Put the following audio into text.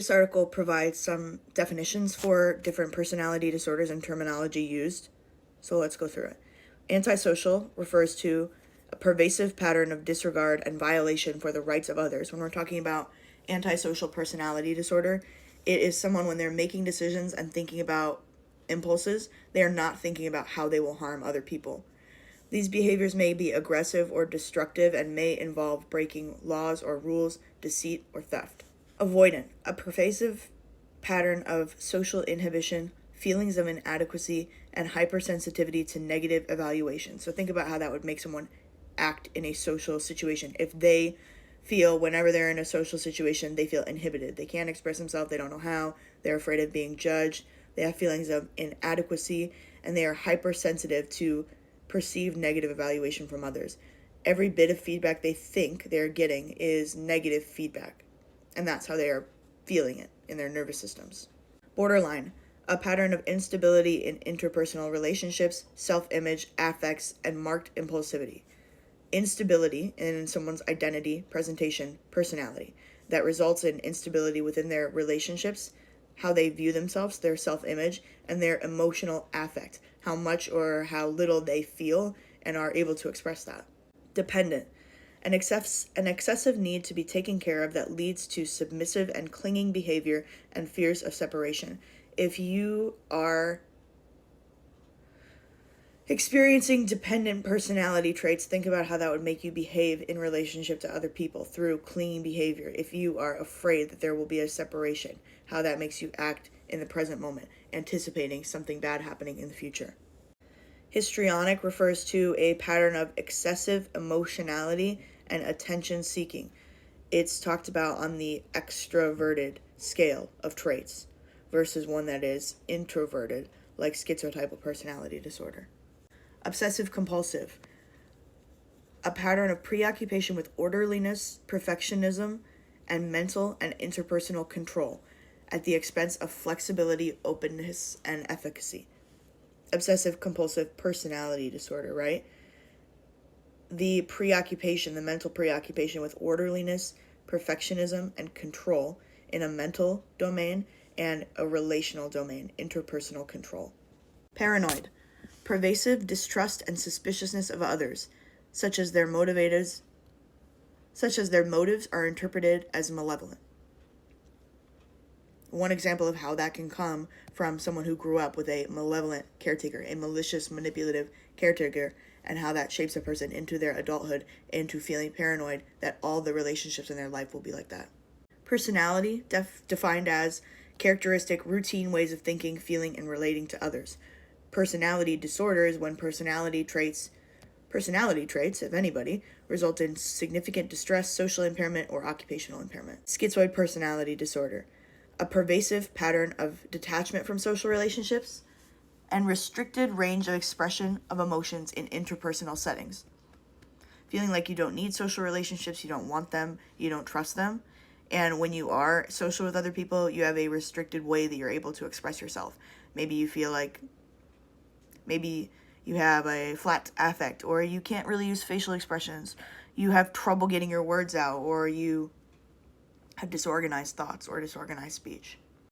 This article provides some definitions for different personality disorders and terminology used. So let's go through it. Antisocial refers to a pervasive pattern of disregard and violation for the rights of others. When we're talking about antisocial personality disorder, it is someone when they're making decisions and thinking about impulses, they are not thinking about how they will harm other people. These behaviors may be aggressive or destructive and may involve breaking laws or rules, deceit, or theft. Avoidant, a pervasive pattern of social inhibition, feelings of inadequacy, and hypersensitivity to negative evaluation. So think about how that would make someone act in a social situation. If they feel whenever they're in a social situation, they feel inhibited. They can't express themselves, they don't know how, they're afraid of being judged, they have feelings of inadequacy, and they are hypersensitive to perceived negative evaluation from others. Every bit of feedback they think they're getting is negative feedback, and that's how they are feeling it in their nervous systems. Borderline, a pattern of instability in interpersonal relationships, self-image, affects, and marked impulsivity. Instability in someone's identity, presentation, personality that results in instability within their relationships, how they view themselves, their self-image, and their emotional affect, how much or how little they feel and are able to express that. Dependent, an excessive need to be taken care of that leads to submissive and clinging behavior and fears of separation. If you are experiencing dependent personality traits, think about how that would make you behave in relationship to other people through clinging behavior. If you are afraid that there will be a separation, how that makes you act in the present moment, anticipating something bad happening in the future. Histrionic refers to a pattern of excessive emotionality and attention seeking. It's talked about on the extroverted scale of traits versus one that is introverted, like schizotypal personality disorder. Obsessive compulsive, a pattern of preoccupation with orderliness, perfectionism, and mental and interpersonal control at the expense of flexibility, openness, and efficacy. Obsessive compulsive personality disorder, right? The preoccupation, the mental preoccupation with orderliness, perfectionism, and control in a mental domain and a relational domain, interpersonal control. Paranoid, pervasive distrust and suspiciousness of others, such as their motives are interpreted as malevolent. One example of how that can come from someone who grew up with a malevolent caretaker, a malicious, manipulative caretaker, and how that shapes a person into their adulthood, into feeling paranoid that all the relationships in their life will be like that. Personality, defined as characteristic, routine ways of thinking, feeling, and relating to others. Personality disorder is when personality traits, if anybody, result in significant distress, social impairment, or occupational impairment. Schizoid personality disorder, a pervasive pattern of detachment from social relationships and restricted range of expression of emotions in interpersonal settings. Feeling like you don't need social relationships, you don't want them, you don't trust them, and when you are social with other people, you have a restricted way that you're able to express yourself. Maybe you feel like you have a flat affect, or you can't really use facial expressions, you have trouble getting your words out, or you have disorganized thoughts or disorganized speech.